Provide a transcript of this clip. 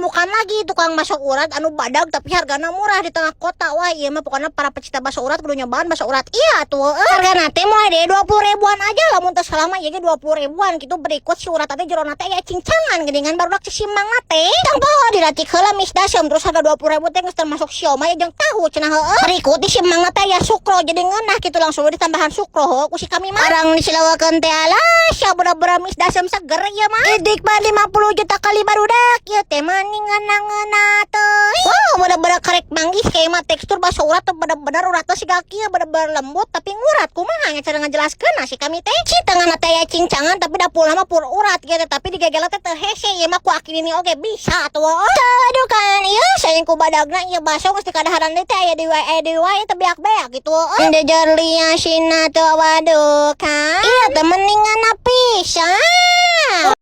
menemukan lagi tukang bakso urat anu badag tapi hargana murah di tengah kota. Wah iya mah pokoknya para pecinta bakso urat kudu nyobaan bakso urat. Iya tuh hargana teh mulai dari 20 ribuan aja lamun teu selama ieu ge 20 ribuan gitu. Berikut si urat teh jerona teh aya cincangan geuningan barudak cicimang teh tang poho diracik heula misdasem terus harga 20 ribu teh geus termasuk siomay jeung tahu cenah heueuh. Berikut di cimang teh aya sukro jadi ngeunah gitu langsung ditambahan sukro heuh ku si kami mah arang disilawakeun teh alah sia bener-bener misdasem seger ieu mah idik mah 50 juta kali barudak ieu teh mah ngeunah teh. Wow bener-bener karek manggis kayak mah tekstur bakso urat tuh bener-bener uratna siga kieu bener-bener lembut tapi ngurat kumaha nya cara ngajelaskeun si kami teh ci tanganna teh aya cincangan tapi dapul mah pur urat gitu tapi digegela teh teu hese ieu mah ku akini ni oge bisa tuh. Aduh kan ieu saing ku badagna ieu bakso geus dikadaharan deui teh aya di wae teh beak-beak gitu. Dejer liasina teh waduh kan ieu teh mendingan pisan.